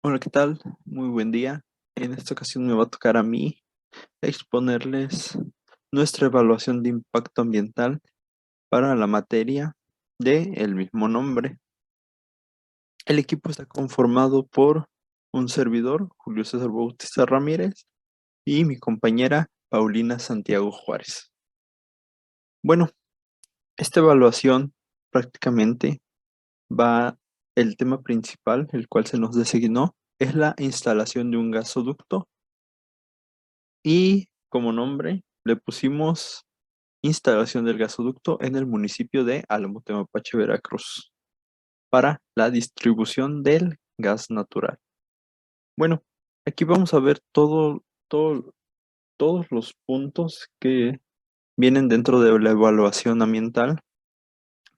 Hola, ¿qué tal? Muy buen día. En esta ocasión me va a tocar a mí exponerles nuestra evaluación de impacto ambiental para la materia de el mismo nombre. El equipo está conformado por un servidor, Julio César Bautista Ramírez, y mi compañera Paulina Santiago Juárez. Bueno, esta evaluación prácticamente va, el tema principal, el cual se nos designó, es la instalación de un gasoducto. Y como nombre le pusimos instalación del gasoducto en el municipio de Álamo Temapache, Veracruz, para la distribución del gas natural. Bueno, aquí vamos a ver todos los puntos que vienen dentro de la evaluación ambiental,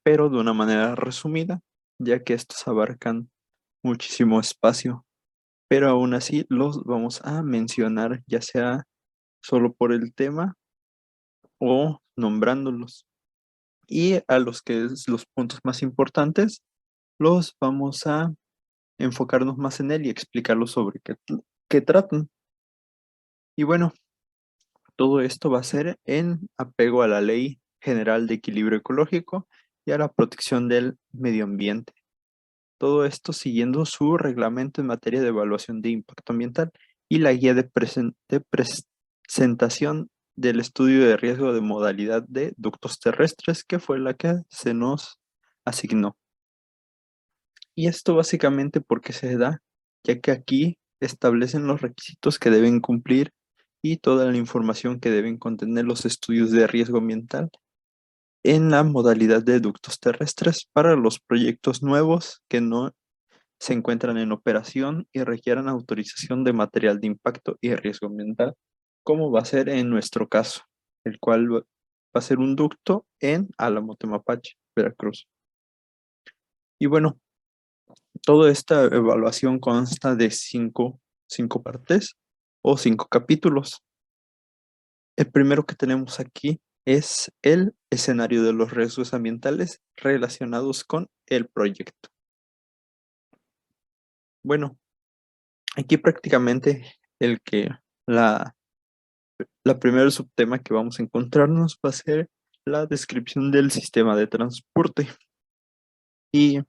pero de una manera resumida, ya que estos abarcan muchísimo espacio, pero aún así los vamos a mencionar ya sea solo por el tema o nombrándolos. Y a los que es los puntos más importantes, los vamos a enfocarnos más en él y explicarlos sobre qué tratan. Y bueno, todo esto va a ser en apego a la Ley General de Equilibrio Ecológico y a la protección del medio ambiente. Todo esto siguiendo su reglamento en materia de evaluación de impacto ambiental y la guía de presentación del estudio de riesgo de modalidad de ductos terrestres, que fue la que se nos asignó. Y esto básicamente porque se da, ya que aquí establecen los requisitos que deben cumplir y toda la información que deben contener los estudios de riesgo ambiental en la modalidad de ductos terrestres para los proyectos nuevos que no se encuentran en operación y requieran autorización de material de impacto y riesgo ambiental, como va a ser en nuestro caso, el cual va a ser un ducto en Álamo Temapache, Veracruz. Y bueno, toda esta evaluación consta de cinco partes o 5 capítulos. El primero que tenemos aquí es el escenario de los riesgos ambientales relacionados con el proyecto. Bueno, aquí prácticamente el que la primera subtema que vamos a encontrarnos va a ser la descripción del sistema de transporte. Y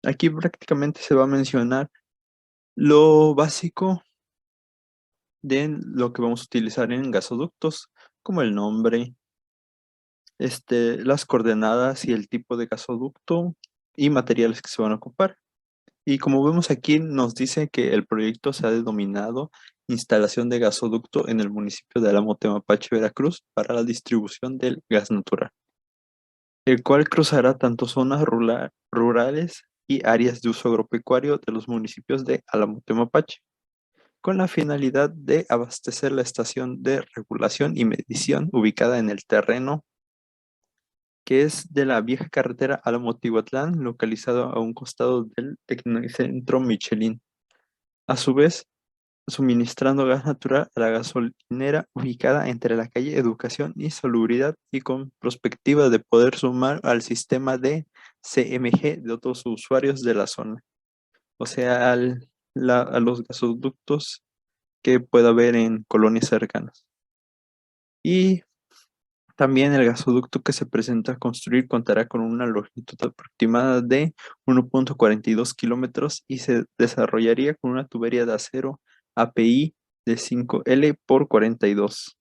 aquí prácticamente se va a mencionar lo básico de lo que vamos a utilizar en gasoductos, como el nombre, las coordenadas y el tipo de gasoducto y materiales que se van a ocupar. Y como vemos aquí, nos dice que el proyecto se ha denominado Instalación de Gasoducto en el municipio de Álamo Temapache, Veracruz, para la distribución del gas natural, el cual cruzará tanto zonas rurales y áreas de uso agropecuario de los municipios de Álamo Temapache, con la finalidad de abastecer la estación de regulación y medición ubicada en el terreno que es de la vieja carretera Álamo-Tihuatlán, localizado a un costado del Tecnocentro Michelin. A su vez, suministrando gas natural a la gasolinera ubicada entre la calle Educación y Salubridad y con perspectiva de poder sumar al sistema de CMG de otros usuarios de la zona, o sea, a los gasoductos que pueda haber en colonias cercanas. Y también el gasoducto que se presenta a construir contará con una longitud aproximada de 1,42 kilómetros y se desarrollaría con una tubería de acero API de 5L por 42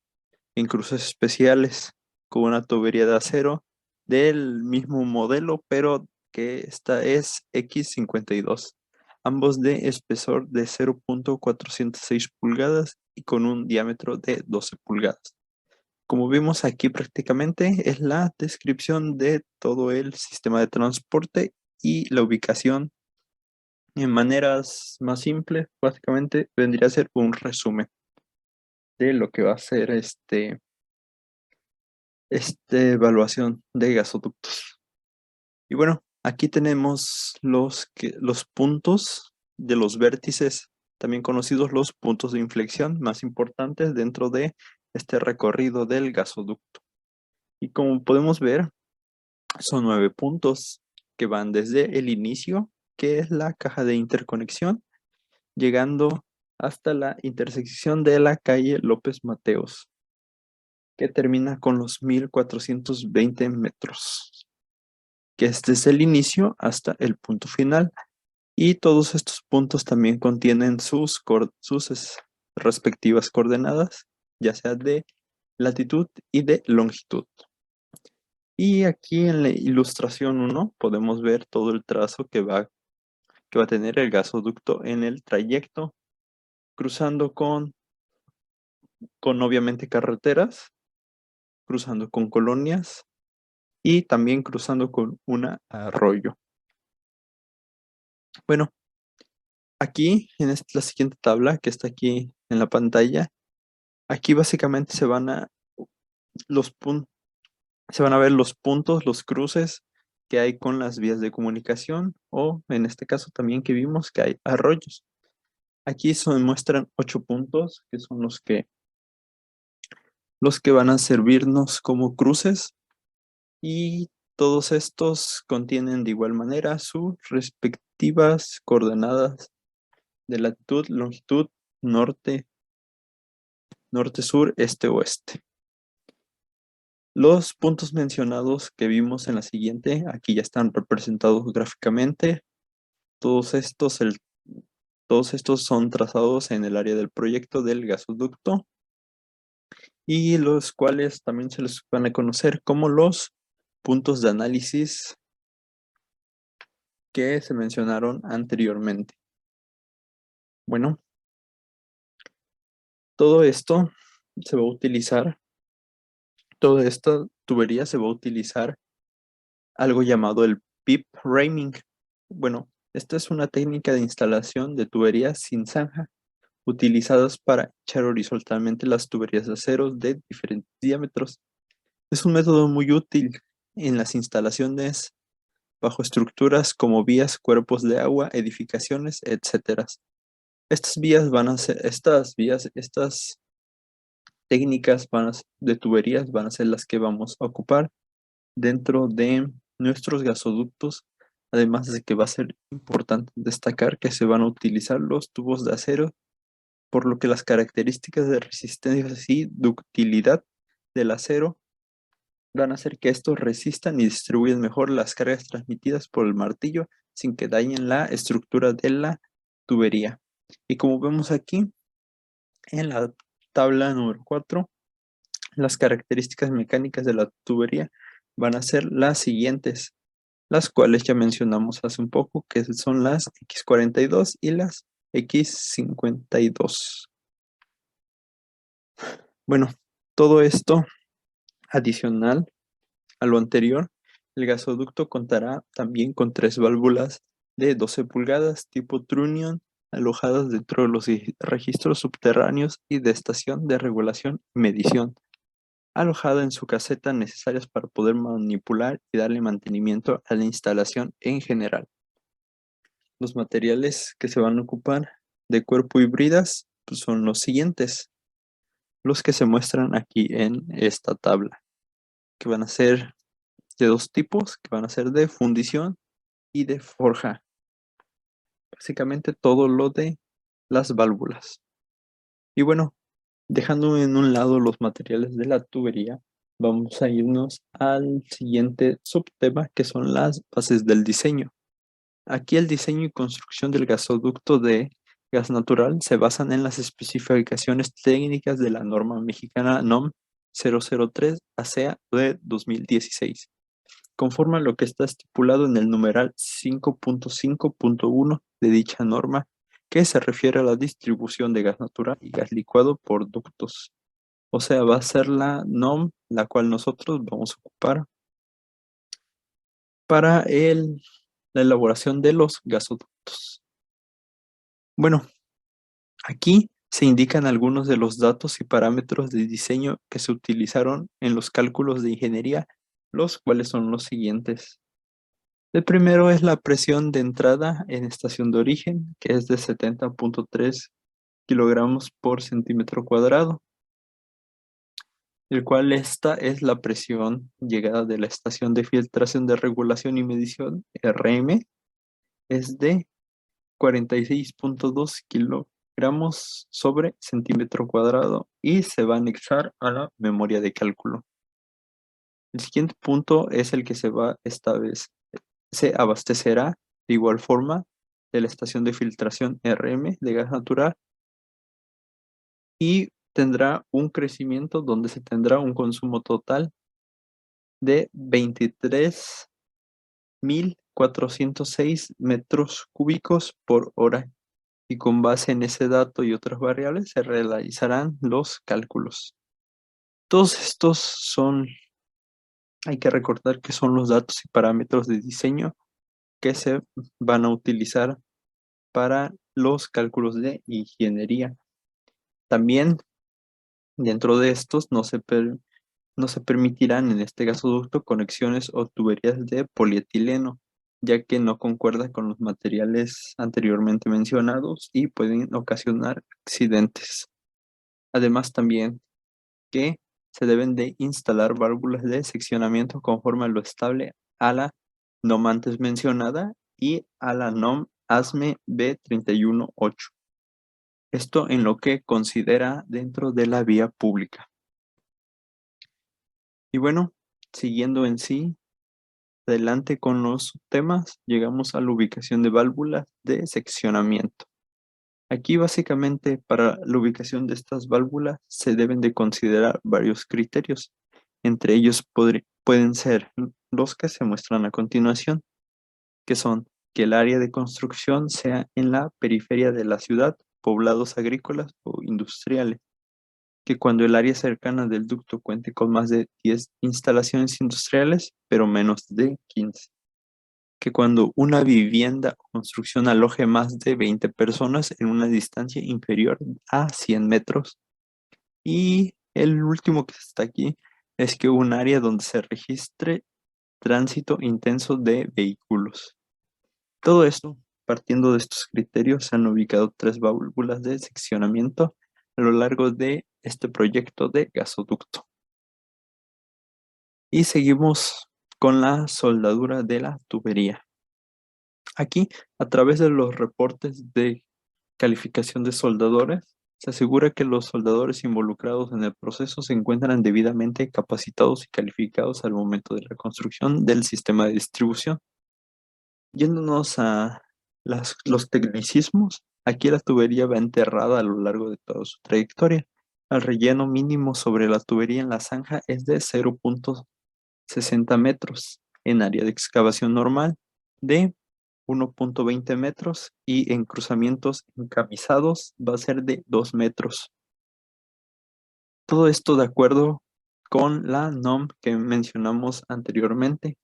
en cruces especiales, con una tubería de acero del mismo modelo, pero que esta es X52, ambos de espesor de 0,406 pulgadas y con un diámetro de 12 pulgadas. Como vimos aquí prácticamente es la descripción de todo el sistema de transporte y la ubicación en maneras más simples, básicamente vendría a ser un resumen de lo que va a ser evaluación de gasoductos. Y bueno, aquí tenemos los puntos de los vértices, también conocidos los puntos de inflexión más importantes dentro de este recorrido del gasoducto. Y como podemos ver, son 9 puntos que van desde el inicio, que es la caja de interconexión, llegando hasta la intersección de la calle López Mateos, que termina con los 1420 metros, que es desde el inicio hasta el punto final. Y todos estos puntos también contienen sus respectivas coordenadas, ya sea de latitud y de longitud. Y aquí en la ilustración 1 podemos ver todo el trazo que va a tener el gasoducto en el trayecto, cruzando con obviamente carreteras, cruzando con colonias y también cruzando con un arroyo. Bueno, aquí en la siguiente tabla que está aquí en la pantalla, aquí básicamente se van a ver los puntos, los cruces que hay con las vías de comunicación, o en este caso también que vimos que hay arroyos. Aquí se muestran 8 puntos que son los que van a servirnos como cruces, y todos estos contienen de igual manera sus respectivas coordenadas de latitud, longitud, norte, sur, este, oeste. Los puntos mencionados que vimos en la siguiente, aquí ya están representados gráficamente. Todos estos son trazados en el área del proyecto del gasoducto, y los cuales también se les van a conocer como los puntos de análisis que se mencionaron anteriormente. Bueno, todo esto se va a utilizar, toda esta tubería se va a utilizar algo llamado el PIP Raming. Bueno, esta es una técnica de instalación de tuberías sin zanja, utilizadas para echar horizontalmente las tuberías de acero de diferentes diámetros. Es un método muy útil en las instalaciones bajo estructuras como vías, cuerpos de agua, edificaciones, etc. Estas técnicas de tuberías van a ser las que vamos a ocupar dentro de nuestros gasoductos, además de que va a ser importante destacar que se van a utilizar los tubos de acero, por lo que las características de resistencia y ductilidad del acero van a hacer que estos resistan y distribuyan mejor las cargas transmitidas por el martillo sin que dañen la estructura de la tubería. Y como vemos aquí en la tabla número 4, las características mecánicas de la tubería van a ser las siguientes, las cuales ya mencionamos hace un poco, que son las X42 y las X52. Bueno, todo esto adicional a lo anterior, el gasoducto contará también con 3 válvulas de 12 pulgadas tipo Trunnion, alojadas dentro de los registros subterráneos y de estación de regulación y medición, alojada en su caseta, necesarias para poder manipular y darle mantenimiento a la instalación en general. Los materiales que se van a ocupar de cuerpo híbridas pues, son los siguientes, los que se muestran aquí en esta tabla, que van a ser de 2 tipos, que van a ser de fundición y de forja. Básicamente todo lo de las válvulas. Y bueno, dejando en un lado los materiales de la tubería, vamos a irnos al siguiente subtema, que son las bases del diseño. Aquí el diseño y construcción del gasoducto de gas natural se basan en las especificaciones técnicas de la norma mexicana NOM 003 ASEA de 2016, conforme a lo que está estipulado en el numeral 5.5.1 de dicha norma, que se refiere a la distribución de gas natural y gas licuado por ductos. O sea, va a ser la NOM la cual nosotros vamos a ocupar para la elaboración de los gasoductos. Bueno, aquí se indican algunos de los datos y parámetros de diseño que se utilizaron en los cálculos de ingeniería, los cuales son los siguientes. El primero es la presión de entrada en estación de origen, que es de 70.3 kilogramos por centímetro cuadrado, el cual esta es la presión llegada de la estación de filtración de regulación y medición, RM, es de 46.2 kilogramos sobre centímetro cuadrado y se va a anexar a la memoria de cálculo. El siguiente punto es el que esta vez se abastecerá de igual forma de la estación de filtración RM de gas natural y tendrá un crecimiento donde se tendrá un consumo total de 23.406 metros cúbicos por hora. Y con base en ese dato y otras variables se realizarán los cálculos. Todos estos hay que recordar que son los datos y parámetros de diseño que se van a utilizar para los cálculos de ingeniería. También dentro de estos no se permitirán en este gasoducto conexiones o tuberías de polietileno, ya que no concuerda con los materiales anteriormente mencionados y pueden ocasionar accidentes. Además también que se deben de instalar válvulas de seccionamiento conforme a lo estable a la NOM antes mencionada y a la NOM ASME B318. Esto en lo que considera dentro de la vía pública. Y bueno, siguiendo en sí, adelante con los temas, llegamos a la ubicación de válvulas de seccionamiento. Aquí básicamente para la ubicación de estas válvulas se deben de considerar varios criterios. Entre ellos pueden ser los que se muestran a continuación, que son que el área de construcción sea en la periferia de la ciudad, poblados agrícolas o industriales, que cuando el área cercana del ducto cuente con más de 10 instalaciones industriales, pero menos de 15, que cuando una vivienda o construcción aloje más de 20 personas en una distancia inferior a 100 metros. Y el último que está aquí es que un área donde se registre tránsito intenso de vehículos. Todo esto, partiendo de estos criterios, se han ubicado 3 válvulas de seccionamiento a lo largo de este proyecto de gasoducto. Y seguimos con la soldadura de la tubería. Aquí, a través de los reportes de calificación de soldadores, se asegura que los soldadores involucrados en el proceso se encuentran debidamente capacitados y calificados al momento de la construcción del sistema de distribución. Yéndonos a los tecnicismos, aquí la tubería va enterrada a lo largo de toda su trayectoria. El relleno mínimo sobre la tubería en la zanja es de 0.60 metros en área de excavación normal, de 1.20 metros y en cruzamientos encamisados va a ser de 2 metros. Todo esto de acuerdo con la NOM que mencionamos anteriormente,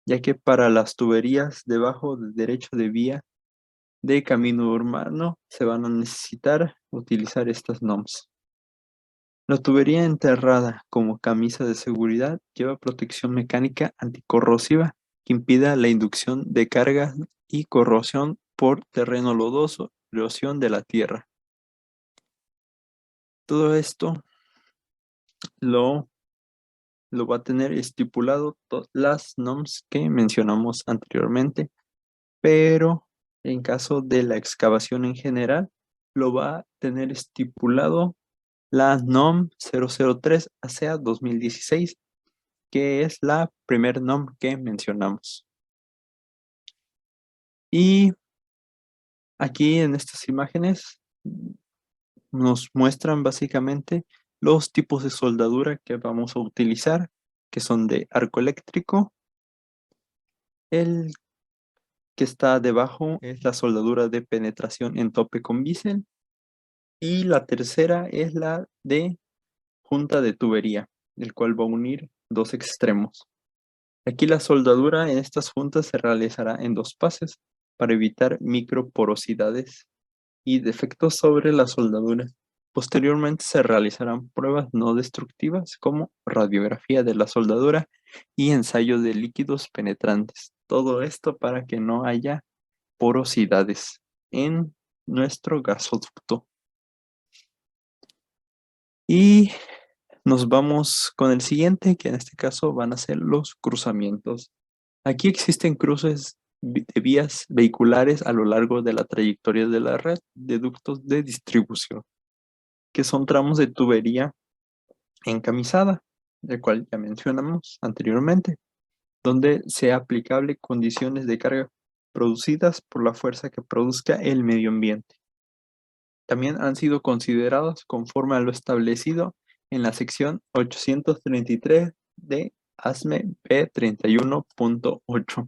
ya que para las tuberías debajo del derecho de vía de camino urbano se van a necesitar utilizar estas NOMs. La tubería enterrada como camisa de seguridad lleva protección mecánica anticorrosiva que impida la inducción de cargas y corrosión por terreno lodoso, erosión de la tierra. Todo esto lo va a tener estipulado las NOMs que mencionamos anteriormente, pero en caso de la excavación en general, lo va a tener estipulado la NOM 003 ASEA 2016, que es la primer NOM que mencionamos. Y aquí en estas imágenes nos muestran básicamente los tipos de soldadura que vamos a utilizar, que son de arco eléctrico. El que está debajo es la soldadura de penetración en tope con bisel. Y la tercera es la de junta de tubería, el cual va a unir dos extremos. Aquí la soldadura en estas juntas se realizará en 2 pases para evitar microporosidades y defectos sobre la soldadura. Posteriormente se realizarán pruebas no destructivas como radiografía de la soldadura y ensayo de líquidos penetrantes. Todo esto para que no haya porosidades en nuestro gasoducto. Y nos vamos con el siguiente, que en este caso van a ser los cruzamientos. Aquí existen cruces de vías vehiculares a lo largo de la trayectoria de la red de ductos de distribución, que son tramos de tubería encamisada, el cual ya mencionamos anteriormente, donde sea aplicable condiciones de carga producidas por la fuerza que produzca el medio ambiente. También han sido considerados conforme a lo establecido en la sección 833 de ASME P31.8.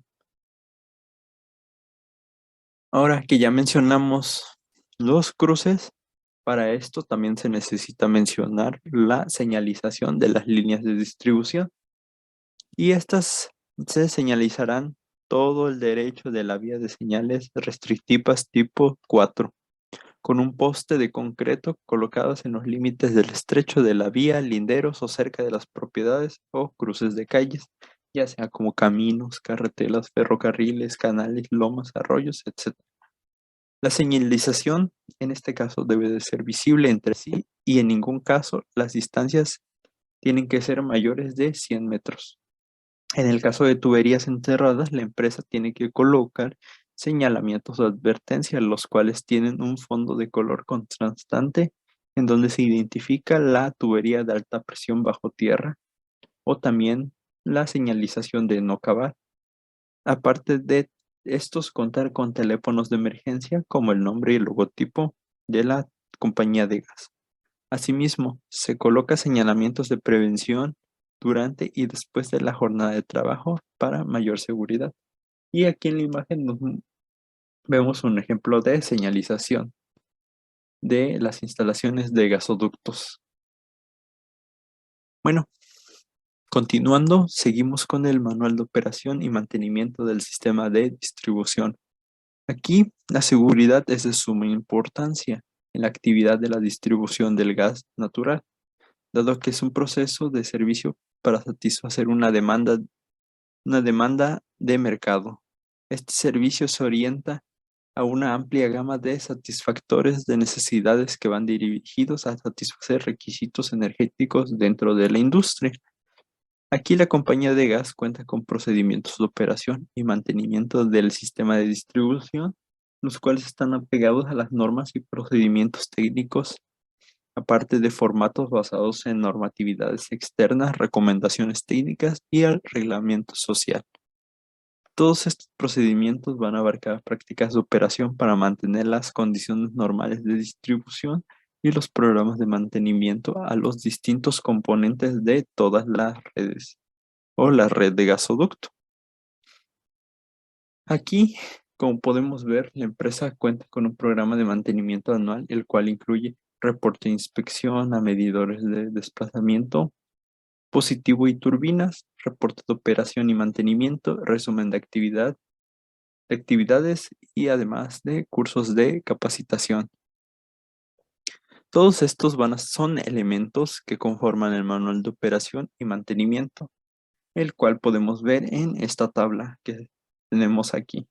Ahora que ya mencionamos los cruces, para esto también se necesita mencionar la señalización de las líneas de distribución, y estas se señalizarán todo el derecho de la vía de señales restrictivas tipo 4, con un poste de concreto colocados en los límites del estrecho de la vía, linderos o cerca de las propiedades o cruces de calles, ya sea como caminos, carreteras, ferrocarriles, canales, lomas, arroyos, etc. La señalización en este caso debe de ser visible entre sí y en ningún caso las distancias tienen que ser mayores de 100 metros. En el caso de tuberías enterradas, la empresa tiene que colocar señalamientos de advertencia, los cuales tienen un fondo de color contrastante en donde se identifica la tubería de alta presión bajo tierra o también la señalización de no cavar. Aparte de estos, contar con teléfonos de emergencia como el nombre y el logotipo de la compañía de gas. Asimismo, se coloca señalamientos de prevención durante y después de la jornada de trabajo para mayor seguridad. Y aquí en la imagen vemos un ejemplo de señalización de las instalaciones de gasoductos. Bueno, continuando, seguimos con el manual de operación y mantenimiento del sistema de distribución. Aquí la seguridad es de suma importancia en la actividad de la distribución del gas natural, dado que es un proceso de servicio para satisfacer una demanda de mercado. Este servicio se orienta a una amplia gama de satisfactores de necesidades que van dirigidos a satisfacer requisitos energéticos dentro de la industria. Aquí la compañía de gas cuenta con procedimientos de operación y mantenimiento del sistema de distribución, los cuales están apegados a las normas y procedimientos técnicos, aparte de formatos basados en normatividades externas, recomendaciones técnicas y el reglamento social. Todos estos procedimientos van a abarcar prácticas de operación para mantener las condiciones normales de distribución y los programas de mantenimiento a los distintos componentes de todas las redes o la red de gasoducto. Aquí, como podemos ver, la empresa cuenta con un programa de mantenimiento anual, el cual incluye reporte de inspección a medidores de desplazamiento positivo y turbinas, reporte de operación y mantenimiento, resumen de actividades y además de cursos de capacitación. Todos estos son elementos que conforman el manual de operación y mantenimiento, el cual podemos ver en esta tabla que tenemos aquí.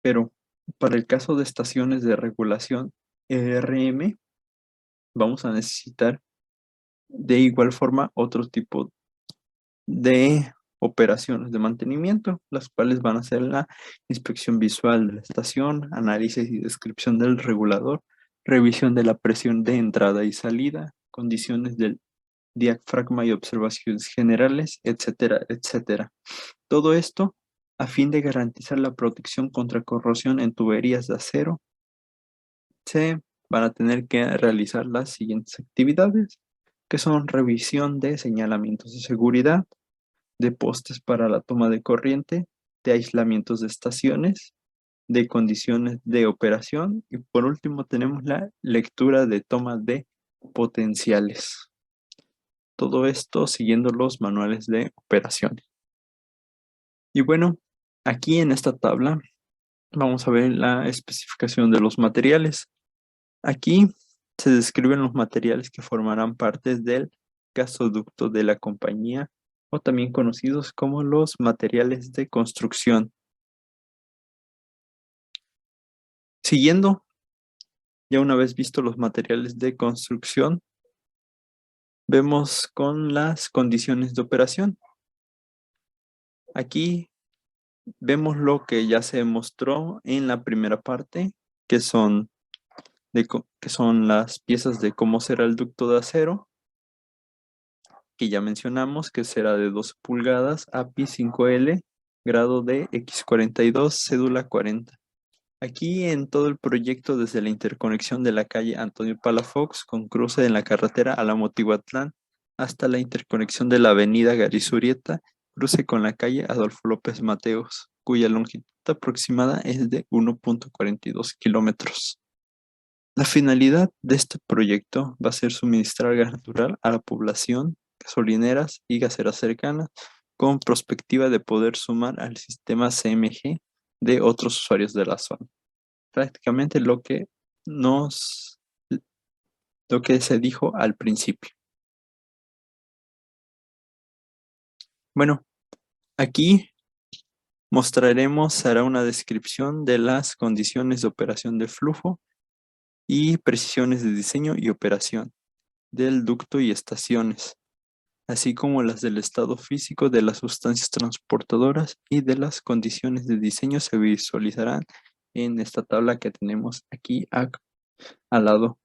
Pero para el caso de estaciones de regulación ERM, vamos a necesitar de igual forma otro tipo de operaciones de mantenimiento, las cuales van a ser la inspección visual de la estación, análisis y descripción del regulador, revisión de la presión de entrada y salida, condiciones del diafragma y observaciones generales, etcétera, etcétera. Todo esto a fin de garantizar la protección contra corrosión en tuberías de acero. Se van a tener que realizar las siguientes actividades, que son revisión de señalamientos de seguridad, de postes para la toma de corriente, de aislamientos de estaciones, de condiciones de operación y por último tenemos la lectura de toma de potenciales. Todo esto siguiendo los manuales de operaciones. Y bueno, aquí en esta tabla vamos a ver la especificación de los materiales. Aquí se describen los materiales que formarán parte del gasoducto de la compañía o también conocidos como los materiales de construcción. Siguiendo, ya una vez visto los materiales de construcción, vemos con las condiciones de operación. Aquí vemos lo que ya se mostró en la primera parte, que son, que son las piezas de cómo será el ducto de acero, que ya mencionamos, que será de 12 pulgadas, API 5L, grado de X42, cédula 40. Aquí en todo el proyecto, desde la interconexión de la calle Antonio Palafox con cruce en la carretera Álamo-Tihuatlán hasta la interconexión de la avenida Garizurieta, cruce con la calle Adolfo López Mateos, cuya longitud aproximada es de 1.42 kilómetros. La finalidad de este proyecto va a ser suministrar gas natural a la población, gasolineras y gaseras cercanas, con perspectiva de poder sumar al sistema CMG de otros usuarios de la zona. Prácticamente lo que se dijo al principio. Bueno, aquí será una descripción de las condiciones de operación de flujo y precisiones de diseño y operación del ducto y estaciones, así como las del estado físico de las sustancias transportadoras y de las condiciones de diseño se visualizarán en esta tabla que tenemos aquí al lado,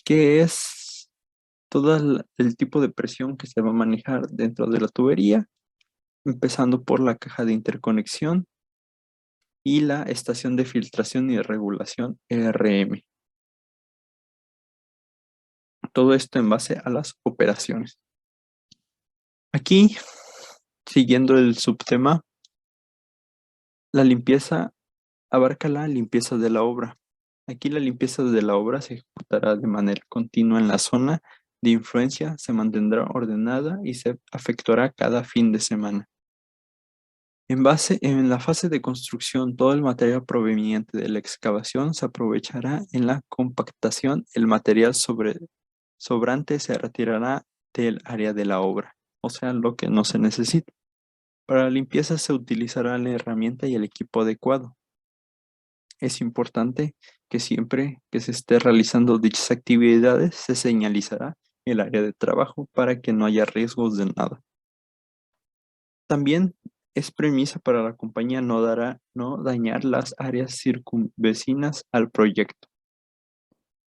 que es todo el tipo de presión que se va a manejar dentro de la tubería, empezando por la caja de interconexión y la estación de filtración y regulación ERM. Todo esto en base a las operaciones. Aquí, siguiendo el subtema, la limpieza abarca la limpieza de la obra. Aquí la limpieza de la obra se ejecutará de manera continua en la zona de influencia, se mantendrá ordenada y se efectuará cada fin de semana. En la fase de construcción, todo el material proveniente de la excavación se aprovechará en la compactación. El material sobrante se retirará del área de la obra, o sea, lo que no se necesita. Para la limpieza se utilizará la herramienta y el equipo adecuado. Es importante que siempre que se esté realizando dichas actividades se señalizará el área de trabajo para que no haya riesgos de nada. También es premisa para la compañía no dañar las áreas circunvecinas al proyecto.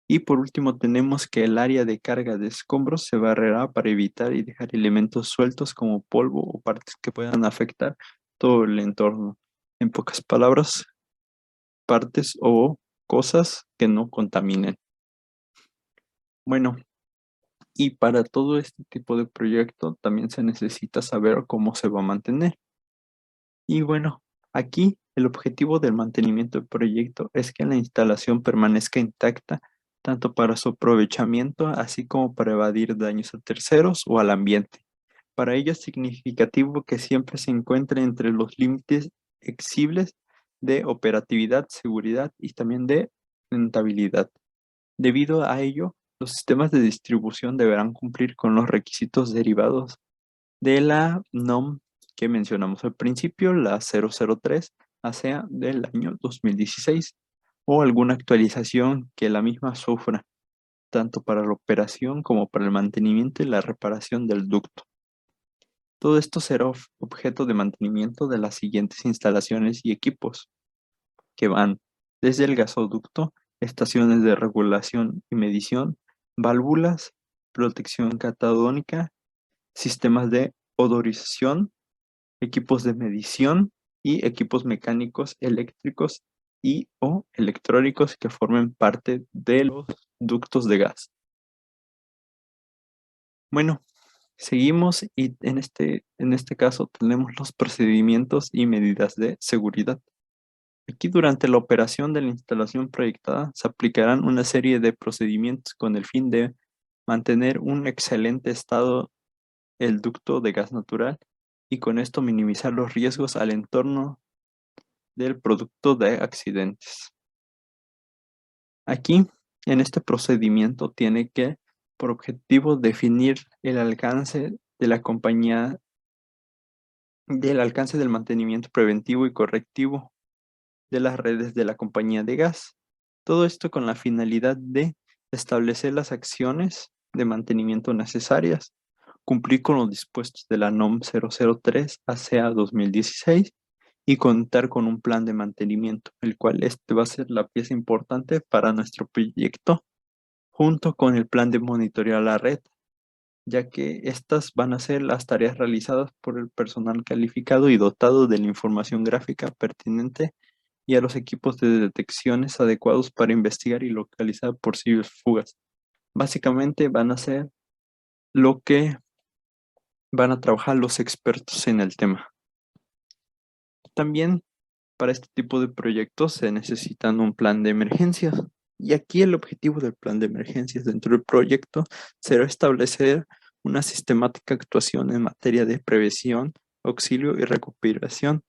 Y por último tenemos que el área de carga de escombros se barrerá para evitar y dejar elementos sueltos como polvo o partes que puedan afectar todo el entorno. En pocas palabras, partes o cosas que no contaminen. Bueno, y para todo este tipo de proyecto también se necesita saber cómo se va a mantener. Y bueno, aquí el objetivo del mantenimiento del proyecto es que la instalación permanezca intacta tanto para su aprovechamiento así como para evadir daños a terceros o al ambiente. Para ello es significativo que siempre se encuentre entre los límites exigibles de operatividad, seguridad y también de rentabilidad. Debido a ello, los sistemas de distribución deberán cumplir con los requisitos derivados de la NOM que mencionamos al principio, la 003 ASEA del año 2016, o alguna actualización que la misma sufra, tanto para la operación como para el mantenimiento y la reparación del ducto. Todo esto será objeto de mantenimiento de las siguientes instalaciones y equipos, que van desde el gasoducto, estaciones de regulación y medición, válvulas, protección catadónica, sistemas de odorización, equipos de medición y equipos mecánicos, eléctricos y o electrónicos que formen parte de los ductos de gas. Bueno, seguimos y en este caso tenemos los procedimientos y medidas de seguridad. Aquí durante la operación de la instalación proyectada se aplicarán una serie de procedimientos con el fin de mantener un excelente estado el ducto de gas natural y con esto minimizar los riesgos al entorno del producto de accidentes. Aquí, en este procedimiento, tiene que, por objetivo, definir el alcance de la compañía, del alcance del mantenimiento preventivo y correctivo de las redes de la compañía de gas. Todo esto con la finalidad de establecer las acciones de mantenimiento necesarias, cumplir con los dispuestos de la NOM 003 ACEA 2016 y contar con un plan de mantenimiento, el cual este va a ser la pieza importante para nuestro proyecto, junto con el plan de monitorear la red, ya que estas van a ser las tareas realizadas por el personal calificado y dotado de la información gráfica pertinente y a los equipos de detecciones adecuados para investigar y localizar posibles fugas. Básicamente van a ser lo que van a trabajar los expertos en el tema. También para este tipo de proyectos se necesitan un plan de emergencias. Y aquí el objetivo del plan de emergencias dentro del proyecto será establecer una sistemática actuación en materia de prevención, auxilio y recuperación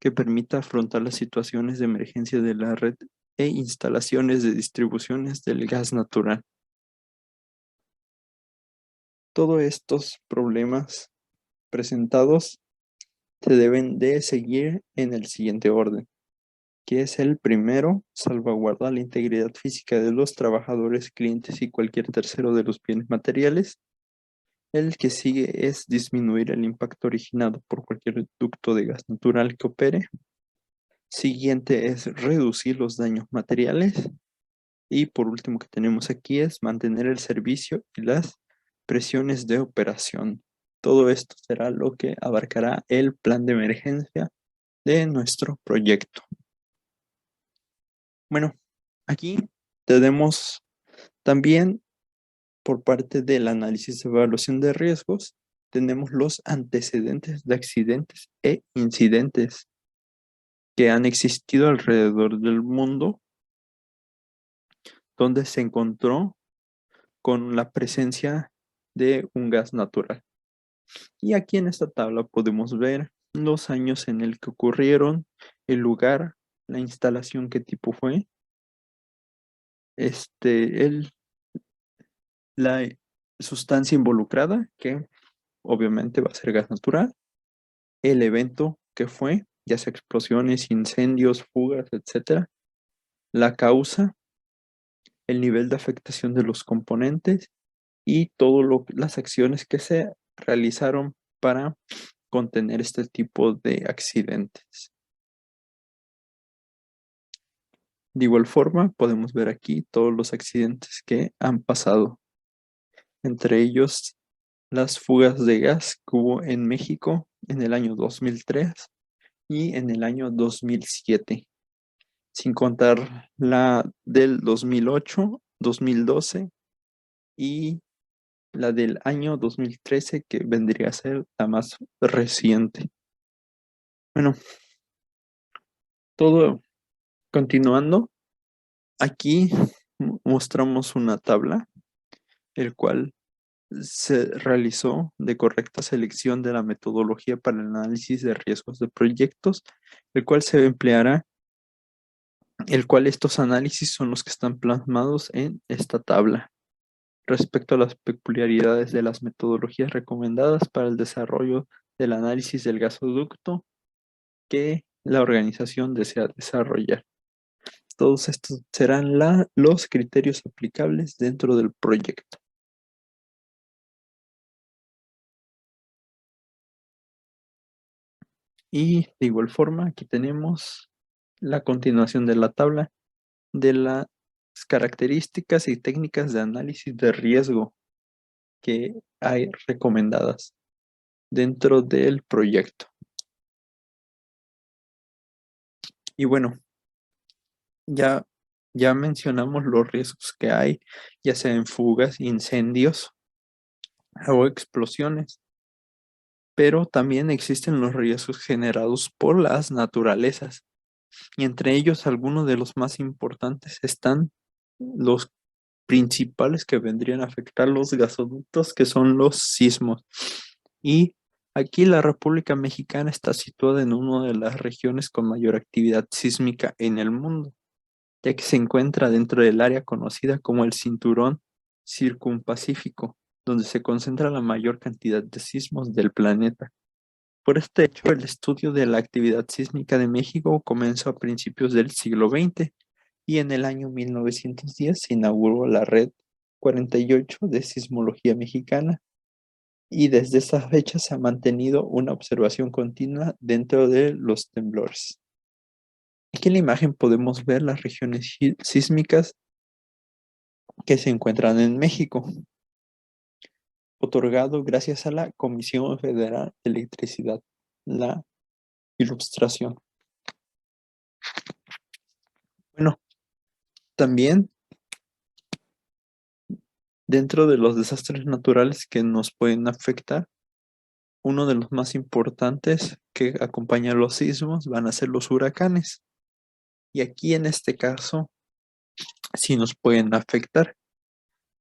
que permita afrontar las situaciones de emergencia de la red e instalaciones de distribuciones del gas natural. Todos estos problemas presentados se deben de seguir en el siguiente orden, que es el primero, salvaguardar la integridad física de los trabajadores, clientes y cualquier tercero de los bienes materiales. El que sigue es disminuir el impacto originado por cualquier ducto de gas natural que opere. Siguiente es reducir los daños materiales. Y por último que tenemos aquí es mantener el servicio y las presiones de operación. Todo esto será lo que abarcará el plan de emergencia de nuestro proyecto. Bueno, aquí tenemos también por parte del análisis de evaluación de riesgos, tenemos los antecedentes de accidentes e incidentes que han existido alrededor del mundo, donde se encontró con la presencia de un gas natural. Y aquí en esta tabla podemos ver los años en el que ocurrieron, el lugar, la instalación, qué tipo fue, la sustancia involucrada, que obviamente va a ser gas natural, el evento que fue, ya sea explosiones, incendios, fugas, etcétera, la causa, el nivel de afectación de los componentes y todas las acciones que se realizaron para contener este tipo de accidentes. De igual forma, podemos ver aquí todos los accidentes que han pasado, entre ellos las fugas de gas que hubo en México en el año 2003 y en el año 2007, sin contar la del 2008, 2012 y la del año 2013, que vendría a ser la más reciente. Bueno, todo continuando, aquí mostramos una tabla, el cual se realizó de correcta selección de la metodología para el análisis de riesgos de proyectos, el cual se empleará, el cual estos análisis son los que están plasmados en esta tabla. Respecto a las peculiaridades de las metodologías recomendadas para el desarrollo del análisis del gasoducto que la organización desea desarrollar. Todos estos serán los criterios aplicables dentro del proyecto. Y de igual forma, aquí tenemos la continuación de la tabla de las características y técnicas de análisis de riesgo que hay recomendadas dentro del proyecto. Y bueno, ya, ya mencionamos los riesgos que hay, ya sea en fugas, incendios o explosiones, pero también existen los riesgos generados por las naturalezas, y entre ellos algunos de los más importantes están los principales que vendrían a afectar los gasoductos, que son los sismos. Y aquí la República Mexicana está situada en una de las regiones con mayor actividad sísmica en el mundo, ya que se encuentra dentro del área conocida como el Cinturón Circumpacífico, donde se concentra la mayor cantidad de sismos del planeta. Por este hecho, el estudio de la actividad sísmica de México comenzó a principios del siglo XX y en el año 1910 se inauguró la Red 48 de Sismología Mexicana, y desde esa fecha se ha mantenido una observación continua dentro de los temblores. Aquí en la imagen podemos ver las regiones sísmicas que se encuentran en México, otorgado gracias a la Comisión Federal de Electricidad, la Ilustración. Bueno, también dentro de los desastres naturales que nos pueden afectar, uno de los más importantes que acompaña a los sismos van a ser los huracanes. Y aquí en este caso sí nos pueden afectar,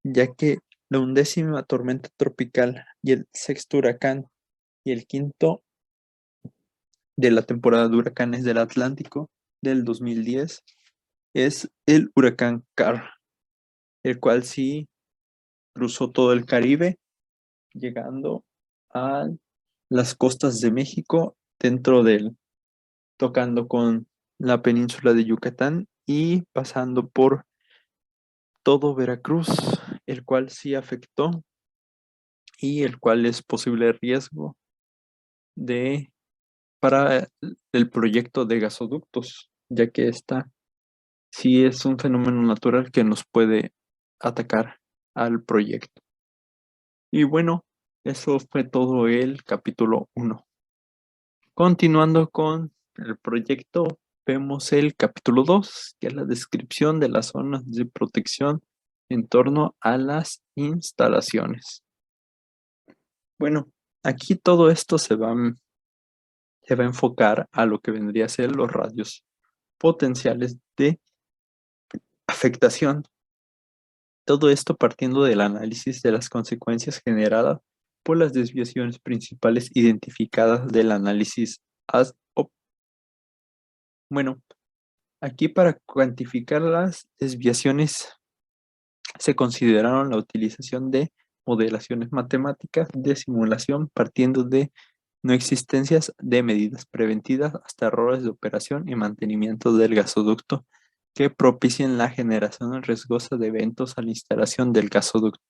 ya que la 11ª tormenta tropical y el sexto huracán y el quinto de la temporada de huracanes del Atlántico del 2010 es el huracán Carl, el cual sí cruzó todo el Caribe, llegando a las costas de México, tocando con la península de Yucatán y pasando por todo Veracruz, el cual sí afectó y el cual es posible riesgo de para el proyecto de gasoductos, ya que esta sí es un fenómeno natural que nos puede atacar al proyecto. Y bueno, eso fue todo el capítulo 1. Continuando con el proyecto, vemos el capítulo 2, que es la descripción de las zonas de protección en torno a las instalaciones. Bueno, aquí todo esto se va a enfocar a lo que vendría a ser los radios potenciales de afectación. Todo esto partiendo del análisis de las consecuencias generadas por las desviaciones principales identificadas del análisis ASOP. Bueno, aquí para cuantificar las desviaciones se consideraron la utilización de modelaciones matemáticas de simulación partiendo de no existencias de medidas preventivas hasta errores de operación y mantenimiento del gasoducto que propicien la generación riesgosa de eventos a la instalación del gasoducto.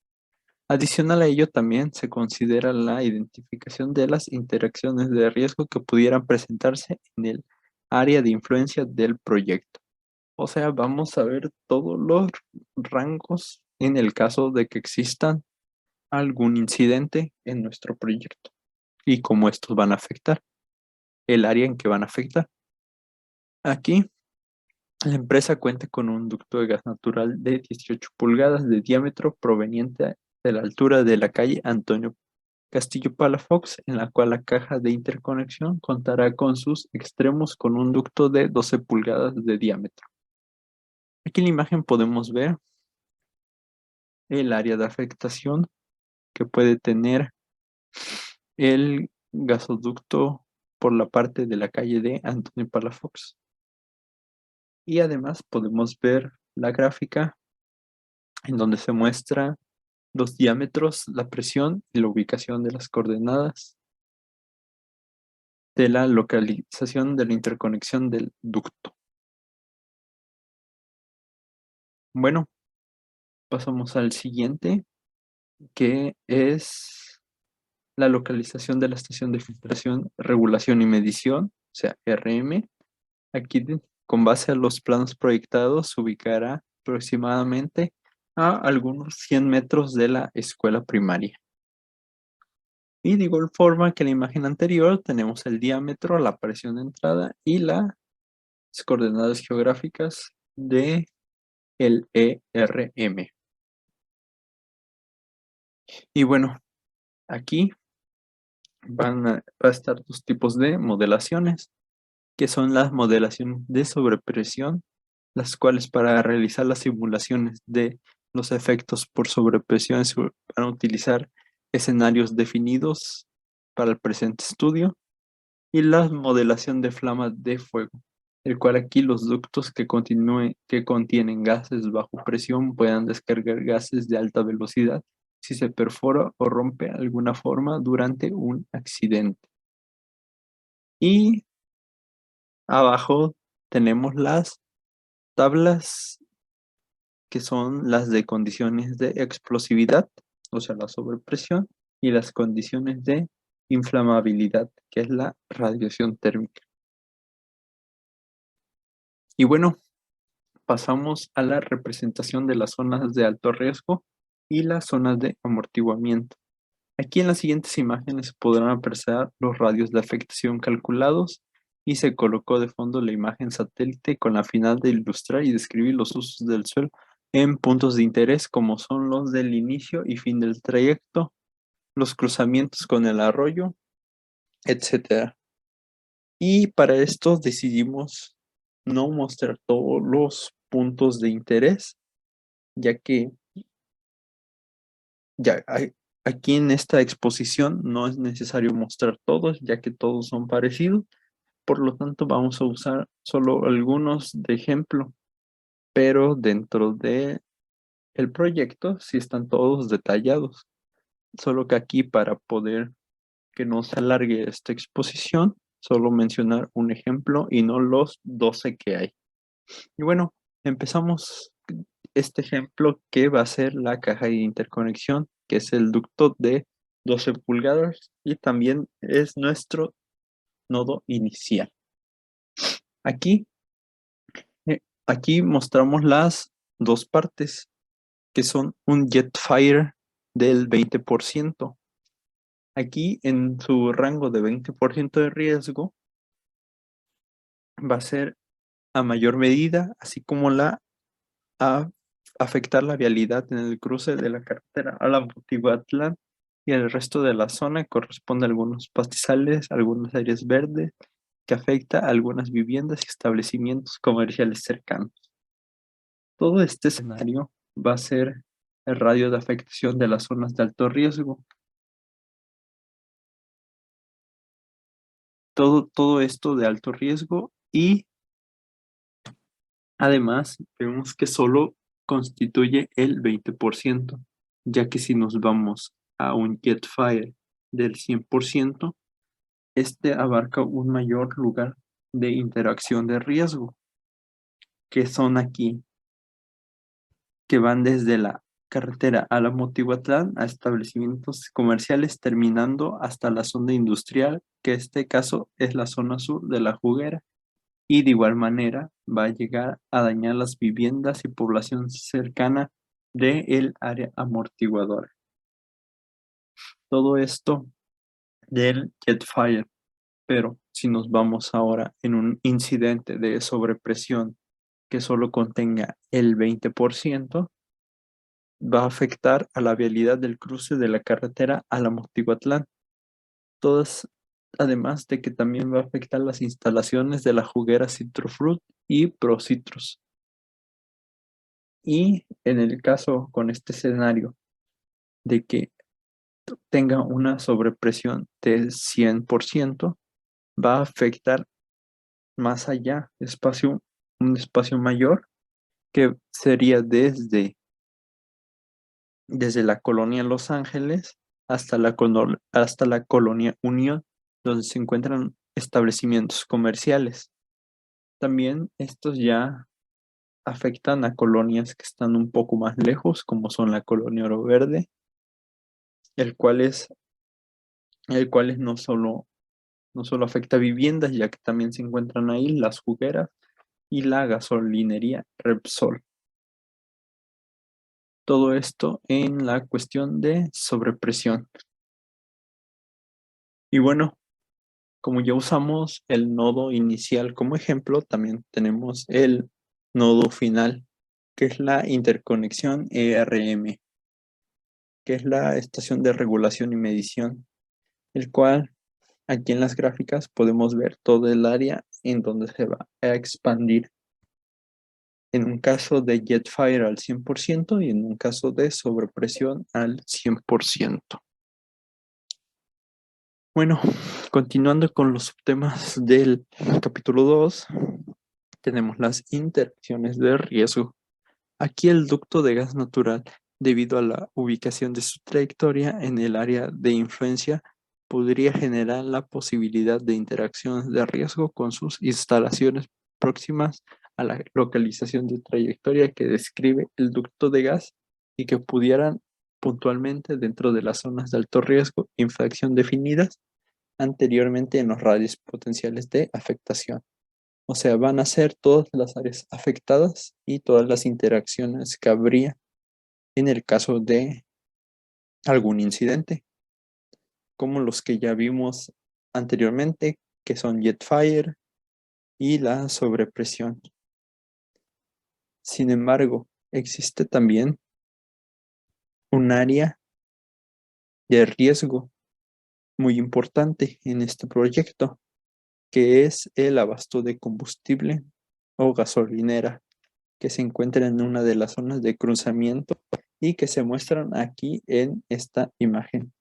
Adicional a ello, también se considera la identificación de las interacciones de riesgo que pudieran presentarse en el área de influencia del proyecto. O sea, vamos a ver todos los rangos en el caso de que existan algún incidente en nuestro proyecto y cómo estos van a afectar, el área en que van a afectar. Aquí, la empresa cuenta con un ducto de gas natural de 18 pulgadas de diámetro proveniente de la altura de la calle Antonio Castillo Palafox, en la cual la caja de interconexión contará con sus extremos con un ducto de 12 pulgadas de diámetro. Aquí en la imagen podemos ver el área de afectación que puede tener el gasoducto por la parte de la calle de Antonio Palafox. Y además podemos ver la gráfica en donde se muestra los diámetros, la presión y la ubicación de las coordenadas de la localización de la interconexión del ducto. Bueno, pasamos al siguiente, que es la localización de la estación de filtración, regulación y medición, o sea, RM. Aquí, con base a los planos proyectados, se ubicará aproximadamente a algunos 100 metros de la escuela primaria. Y de igual forma que en la imagen anterior, tenemos el diámetro, la presión de entrada y las coordenadas geográficas de el ERM. Y bueno, aquí va a estar dos tipos de modelaciones, que son las modelaciones de sobrepresión, las cuales para realizar las simulaciones de los efectos por sobrepresión se van a utilizar escenarios definidos para el presente estudio, y la modelación de flama de fuego, el cual aquí los ductos que contienen gases bajo presión puedan descargar gases de alta velocidad si se perfora o rompe alguna forma durante un accidente. Y abajo tenemos las tablas que son las de condiciones de explosividad, o sea, la sobrepresión, y las condiciones de inflamabilidad, que es la radiación térmica. Y bueno, pasamos a la representación de las zonas de alto riesgo y las zonas de amortiguamiento. Aquí en las siguientes imágenes podrán apreciar los radios de afectación calculados y se colocó de fondo la imagen satélite con la finalidad de ilustrar y describir los usos del suelo en puntos de interés como son los del inicio y fin del trayecto, los cruzamientos con el arroyo, etc. Y para esto decidimos no mostrar todos los puntos de interés, ya que ya aquí en esta exposición no es necesario mostrar todos, ya que todos son parecidos. Por lo tanto, vamos a usar solo algunos de ejemplo, pero dentro de el proyecto sí están todos detallados. Solo que aquí para poder que no se alargue esta exposición, solo mencionar un ejemplo y no los 12 que hay. Y bueno, empezamos este ejemplo que va a ser la caja de interconexión, que es el ducto de 12 pulgadas y también es nuestro nodo inicial. Aquí, aquí mostramos las dos partes, que son un Jetfire del 20%. Aquí en su rango de 20% de riesgo va a ser a mayor medida, así como a afectar la vialidad en el cruce de la carretera Álamo-Tihuatlán y el resto de la zona corresponde a algunos pastizales, algunas áreas verdes, que afecta a algunas viviendas y establecimientos comerciales cercanos. Todo este escenario va a ser el radio de afectación de las zonas de alto riesgo. Todo esto de alto riesgo y además vemos que solo constituye el 20%, ya que si nos vamos a un Jetfire del 100%, este abarca un mayor lugar de interacción de riesgo, que son aquí, que van desde la carretera Álamo-Tihuatlán a establecimientos comerciales, terminando hasta la zona industrial, que en este caso es la zona sur de La Juguera, y de igual manera va a llegar a dañar las viviendas y población cercana del área amortiguadora. Todo esto del Jetfire, pero si nos vamos ahora en un incidente de sobrepresión que solo contenga el 20%, va a afectar a la vialidad del cruce de la carretera Álamo-Tihuatlán. Todas, además de que también va a afectar las instalaciones de la juguera Citrofruit y ProCitrus. Y en el caso con este escenario de que tenga una sobrepresión del 100%, va a afectar más allá, un espacio mayor que sería desde la colonia Los Ángeles hasta la colonia Unión, donde se encuentran establecimientos comerciales. También estos ya afectan a colonias que están un poco más lejos, como son la colonia Oro Verde, el cual es no solo afecta viviendas, ya que también se encuentran ahí las jugueras y la gasolinería Repsol. Todo esto en la cuestión de sobrepresión. Y bueno, como ya usamos el nodo inicial como ejemplo, también tenemos el nodo final, que es la interconexión ERM, que es la estación de regulación y medición, el cual aquí en las gráficas podemos ver todo el área en donde se va a expandir. En un caso de Jetfire al 100% y en un caso de sobrepresión al 100%. Bueno, continuando con los temas del capítulo 2, tenemos las interacciones de riesgo. Aquí el ducto de gas natural, debido a la ubicación de su trayectoria en el área de influencia, podría generar la posibilidad de interacciones de riesgo con sus instalaciones próximas a la localización de trayectoria que describe el ducto de gas y que pudieran puntualmente dentro de las zonas de alto riesgo e infracción definidas anteriormente en los radios potenciales de afectación. O sea, van a ser todas las áreas afectadas y todas las interacciones que habría en el caso de algún incidente, como los que ya vimos anteriormente, que son Jetfire y la sobrepresión. Sin embargo, existe también un área de riesgo muy importante en este proyecto, que es el abasto de combustible o gasolinera, que se encuentra en una de las zonas de cruzamiento y que se muestran aquí en esta imagen,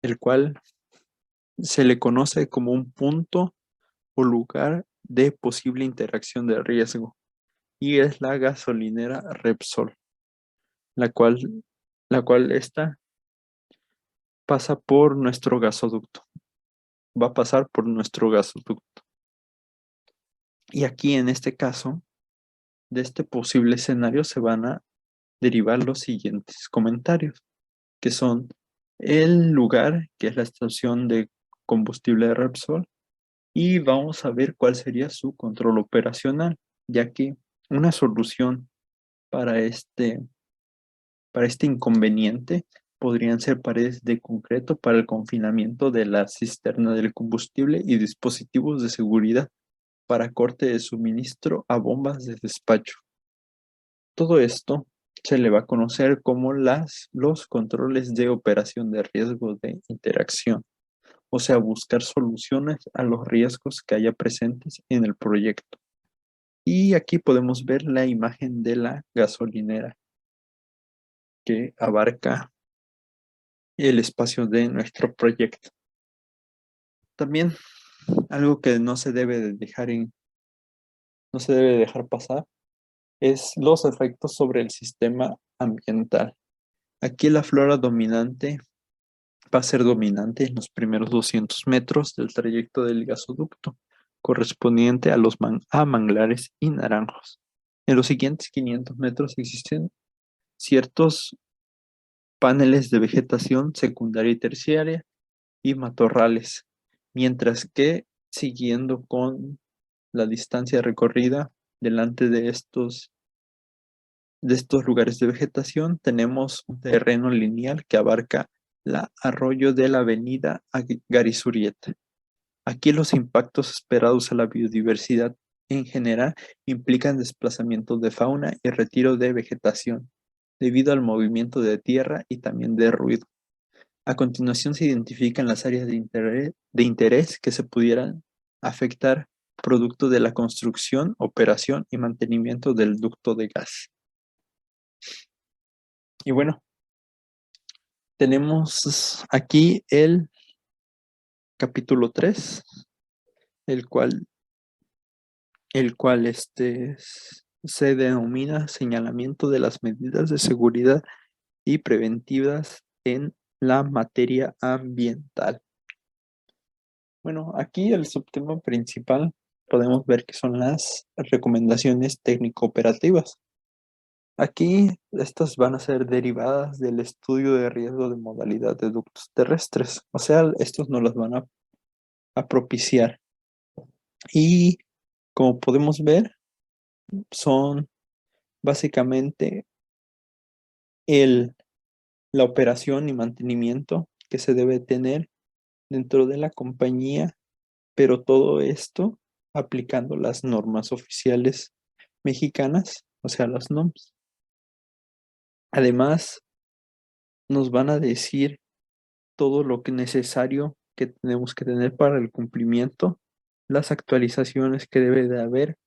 el cual se le conoce como un punto o lugar de posible interacción de riesgo, y es la gasolinera Repsol, la cual, la cual esta pasa por nuestro gasoducto, va a pasar por nuestro gasoducto. Y aquí en este caso, de este posible escenario se van a derivar los siguientes comentarios, que son el lugar, que es la estación de combustible de Repsol, y vamos a ver cuál sería su control operacional, ya que una solución para este inconveniente podrían ser paredes de concreto para el confinamiento de la cisterna del combustible y dispositivos de seguridad para corte de suministro a bombas de despacho. Todo esto se le va a conocer como los controles de operación de riesgo de interacción, o sea, buscar soluciones a los riesgos que haya presentes en el proyecto. Y aquí podemos ver la imagen de la gasolinera que abarca el espacio de nuestro proyecto. También algo que no se debe dejar pasar es los efectos sobre el sistema ambiental. Aquí la flora dominante va a ser dominante en los primeros 200 metros del trayecto del gasoducto, correspondiente a manglares y naranjos. En los siguientes 500 metros existen ciertos paneles de vegetación secundaria y terciaria y matorrales, mientras que siguiendo con la distancia recorrida delante de estos lugares de vegetación, tenemos un terreno lineal que abarca la arroyo de la avenida Garizurieta. Aquí los impactos esperados a la biodiversidad en general implican desplazamiento de fauna y retiro de vegetación, debido al movimiento de tierra y también de ruido. A continuación se identifican las áreas de interés que se pudieran afectar producto de la construcción, operación y mantenimiento del ducto de gas. Y bueno, tenemos aquí el capítulo 3, el cual, se denomina señalamiento de las medidas de seguridad y preventivas en la materia ambiental. Bueno, aquí el subtema principal podemos ver que son las recomendaciones técnico-operativas. Aquí estas van a ser derivadas del estudio de riesgo de modalidad de ductos terrestres, o sea, estos no los van a propiciar. Y como podemos ver, son básicamente la operación y mantenimiento que se debe tener dentro de la compañía, pero todo esto aplicando las normas oficiales mexicanas, o sea, las NOMS. Además, nos van a decir todo lo que necesario que tenemos que tener para el cumplimiento, las actualizaciones que debe de haber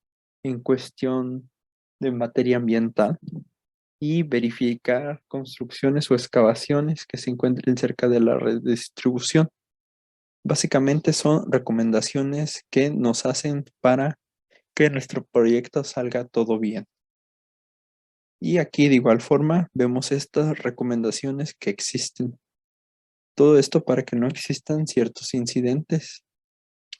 en cuestión de materia ambiental y verificar construcciones o excavaciones que se encuentren cerca de la red de distribución. Básicamente son recomendaciones que nos hacen para que nuestro proyecto salga todo bien. Y aquí de igual forma vemos estas recomendaciones que existen. Todo esto para que no existan ciertos incidentes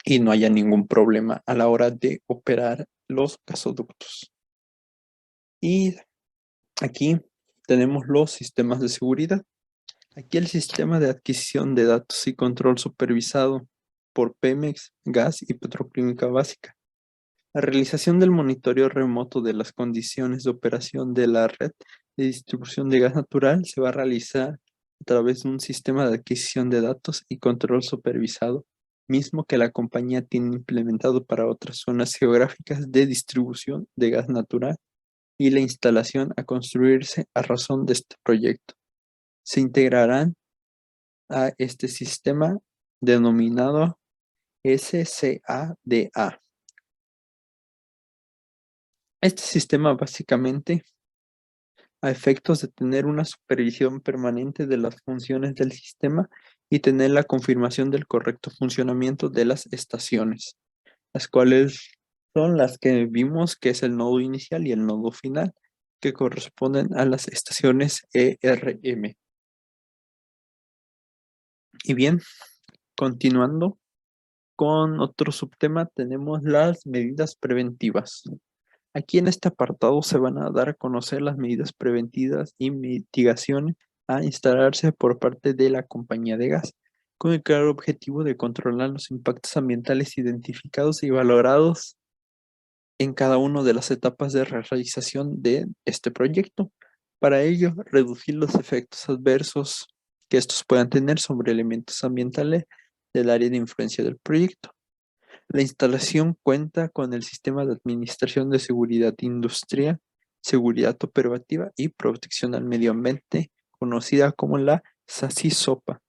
y no haya ningún problema a la hora de operar los gasoductos. Y aquí tenemos los sistemas de seguridad. Aquí el sistema de adquisición de datos y control supervisado por Pemex, Gas y Petroquímica Básica. La realización del monitoreo remoto de las condiciones de operación de la red de distribución de gas natural se va a realizar a través de un sistema de adquisición de datos y control supervisado, mismo que la compañía tiene implementado para otras zonas geográficas de distribución de gas natural y la instalación a construirse a razón de este proyecto. Se integrarán a este sistema denominado SCADA. Este sistema básicamente, a efectos de tener una supervisión permanente de las funciones del sistema y tener la confirmación del correcto funcionamiento de las estaciones, las cuales son las que vimos que es el nodo inicial y el nodo final, que corresponden a las estaciones ERM. Y bien, continuando con otro subtema, tenemos las medidas preventivas. Aquí en este apartado se van a dar a conocer las medidas preventivas y mitigaciones a instalarse por parte de la compañía de gas, con el claro objetivo de controlar los impactos ambientales identificados y valorados en cada una de las etapas de realización de este proyecto. Para ello, reducir los efectos adversos que estos puedan tener sobre elementos ambientales del área de influencia del proyecto. La instalación cuenta con el Sistema de Administración de Seguridad Industrial, Seguridad Operativa y Protección al Medio Ambiente, conocida como la SASI-SOPA,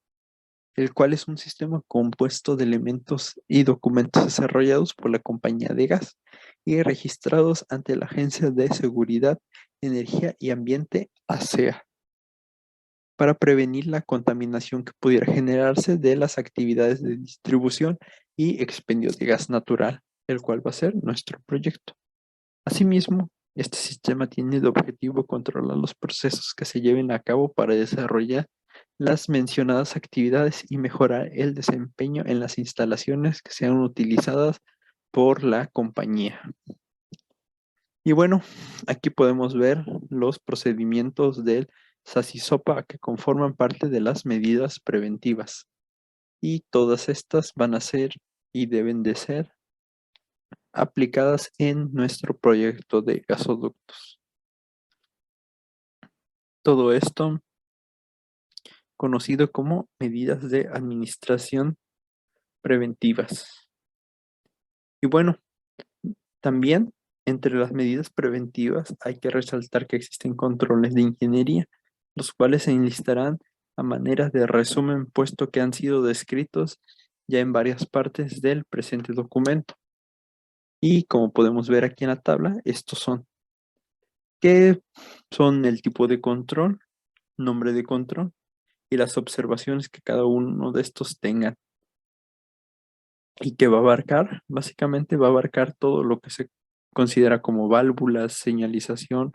el cual es un sistema compuesto de elementos y documentos desarrollados por la compañía de gas y registrados ante la Agencia de Seguridad, Energía y Ambiente, ASEA, para prevenir la contaminación que pudiera generarse de las actividades de distribución y expendio de gas natural, el cual va a ser nuestro proyecto. Asimismo, este sistema tiene de objetivo controlar los procesos que se lleven a cabo para desarrollar las mencionadas actividades y mejorar el desempeño en las instalaciones que sean utilizadas por la compañía. Y bueno, aquí podemos ver los procedimientos del SASI-SOPA que conforman parte de las medidas preventivas. Y todas estas van a ser y deben de ser aplicadas en nuestro proyecto de gasoductos. Todo esto conocido como medidas de administración preventivas. Y bueno, también entre las medidas preventivas hay que resaltar que existen controles de ingeniería, los cuales se enlistarán a manera de resumen puesto que han sido descritos ya en varias partes del presente documento. Y como podemos ver aquí en la tabla, estos son, que son el tipo de control, nombre de control y las observaciones que cada uno de estos tengan. Y que va a abarcar, básicamente va a abarcar todo lo que se considera como válvulas, señalización,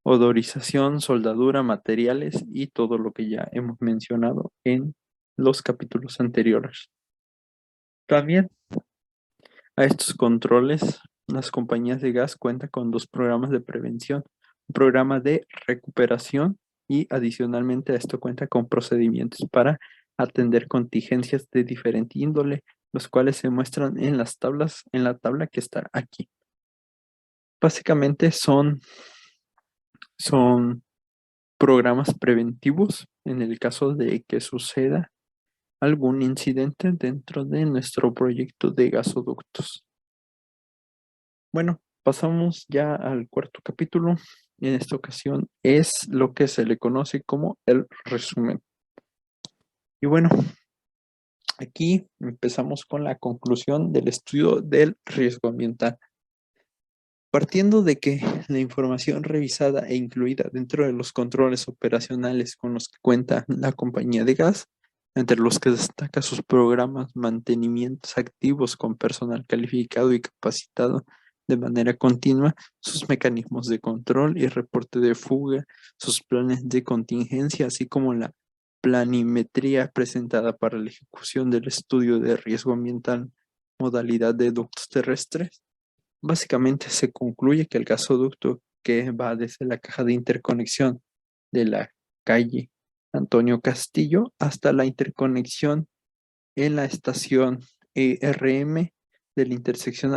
odorización, soldadura, materiales y todo lo que ya hemos mencionado en los capítulos anteriores. También a estos controles, las compañías de gas cuentan con dos programas de prevención, un programa de recuperación y adicionalmente a esto cuenta con procedimientos para atender contingencias de diferente índole, los cuales se muestran en las tablas, en la tabla que está aquí. Básicamente son programas preventivos en el caso de que suceda algún incidente dentro de nuestro proyecto de gasoductos. Bueno, pasamos ya al cuarto capítulo. En esta ocasión es lo que se le conoce como el resumen. Y bueno, aquí empezamos con la conclusión del estudio del riesgo ambiental. Partiendo de que la información revisada e incluida dentro de los controles operacionales con los que cuenta la compañía de gas, entre los que destaca sus programas mantenimientos activos con personal calificado y capacitado de manera continua, sus mecanismos de control y reporte de fuga, sus planes de contingencia, así como la planimetría presentada para la ejecución del estudio de riesgo ambiental, modalidad de ductos terrestres. Básicamente se concluye que el gasoducto que va desde la caja de interconexión de la calle Antonio Castillo hasta la interconexión en la estación ERM de la intersección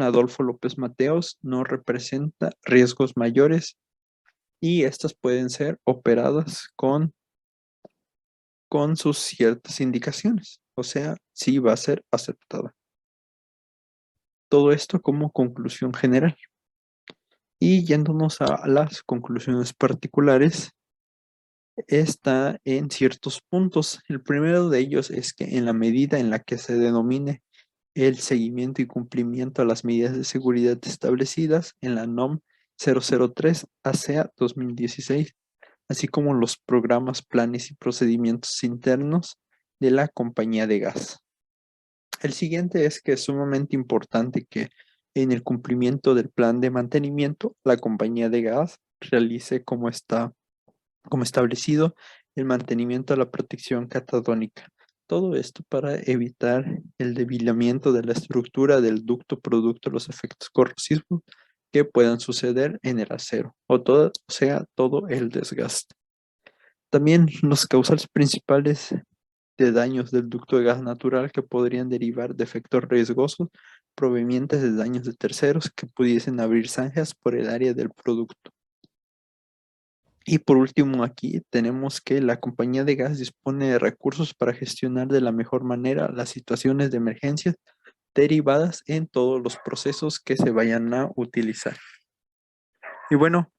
Adolfo López Mateos no representa riesgos mayores y estas pueden ser operadas con sus ciertas indicaciones, o sea, sí va a ser aceptada. Todo esto como conclusión general. Y yéndonos a las conclusiones particulares, está en ciertos puntos. El primero de ellos es que en la medida en la que se denomine el seguimiento y cumplimiento a las medidas de seguridad establecidas en la NOM 003 ASEA 2016, así como los programas, planes y procedimientos internos de la compañía de gas. El siguiente es que es sumamente importante que en el cumplimiento del plan de mantenimiento, la compañía de gas realice como establecido el mantenimiento de la protección catadónica. Todo esto para evitar el debilitamiento de la estructura del ducto producto de los efectos corrosivos que puedan suceder en el acero, o sea, todo el desgaste. También los causales principales de daños del ducto de gas natural que podrían derivar de efectos riesgosos provenientes de daños de terceros que pudiesen abrir zanjas por el área del producto. Y por último, aquí tenemos que la compañía de gas dispone de recursos para gestionar de la mejor manera las situaciones de emergencia derivadas en todos los procesos que se vayan a utilizar. Y bueno,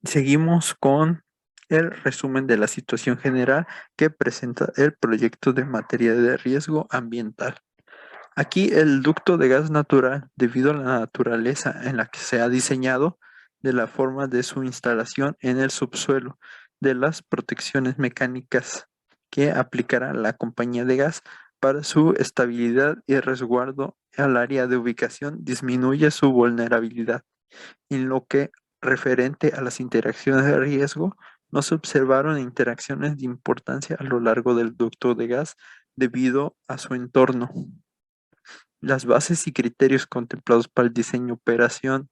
seguimos con el resumen de la situación general que presenta el proyecto de materia de riesgo ambiental. Aquí el ducto de gas natural, debido a la naturaleza en la que se ha diseñado, de la forma de su instalación en el subsuelo, de las protecciones mecánicas que aplicará la compañía de gas para su estabilidad y resguardo al área de ubicación, disminuye su vulnerabilidad. En lo que referente a las interacciones de riesgo, no se observaron interacciones de importancia a lo largo del ducto de gas debido a su entorno. Las bases y criterios contemplados para el diseño, operación,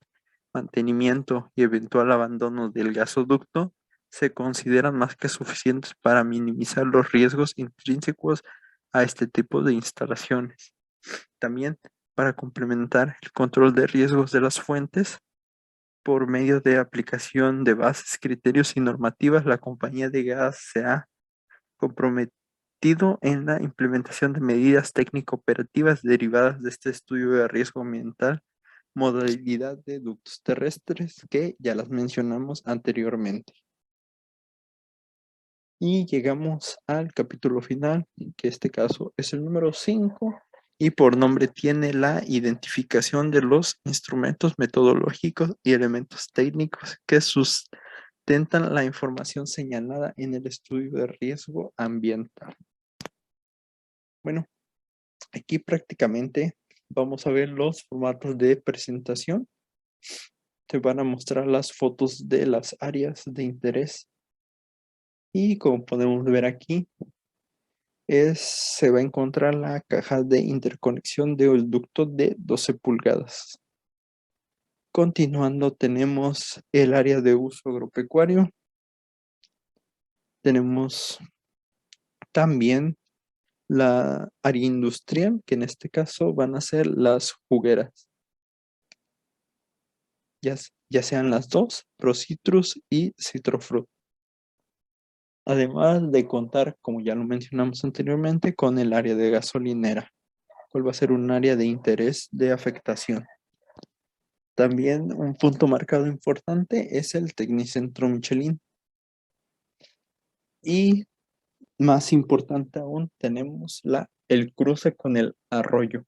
mantenimiento y eventual abandono del gasoducto se consideran más que suficientes para minimizar los riesgos intrínsecos a este tipo de instalaciones. También para complementar el control de riesgos de las fuentes, por medio de aplicación de bases, criterios y normativas, la compañía de gas se ha comprometido en la implementación de medidas técnico-operativas derivadas de este estudio de riesgo ambiental, modalidad de ductos terrestres, que ya las mencionamos anteriormente. Y llegamos al capítulo final, que este caso es el número 5, y por nombre tiene la identificación de los instrumentos metodológicos y elementos técnicos que sustentan la información señalada en el estudio de riesgo ambiental. Bueno, aquí prácticamente vamos a ver los formatos de presentación. Se van a mostrar las fotos de las áreas de interés. Y como podemos ver aquí, se va a encontrar la caja de interconexión del ducto de 12 pulgadas. Continuando, tenemos el área de uso agropecuario. Tenemos también la área industrial, que en este caso van a ser las jugueras. Ya sean las dos, Procitrus y Citrofruit. Además de contar, como ya lo mencionamos anteriormente, con el área de gasolinera, cuál va a ser un área de interés de afectación. También un punto marcado importante es el Tecnicentro Michelin. Y más importante aún, tenemos el cruce con el arroyo.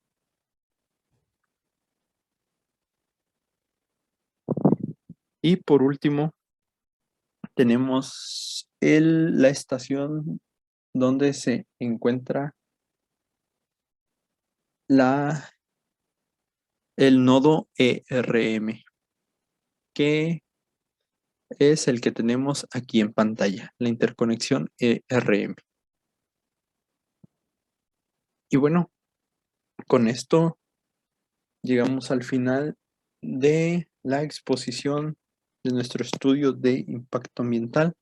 Y por último, tenemos la estación donde se encuentra el nodo ERM, que es el que tenemos aquí en pantalla, la interconexión ERM. Y bueno, con esto llegamos al final de la exposición de nuestro estudio de impacto ambiental.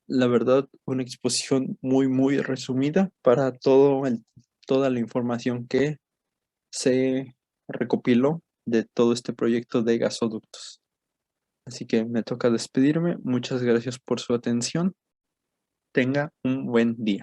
La verdad, una exposición muy resumida para toda la información que se recopiló de todo este proyecto de gasoductos. Así que me toca despedirme. Muchas gracias por su atención. Tenga un buen día.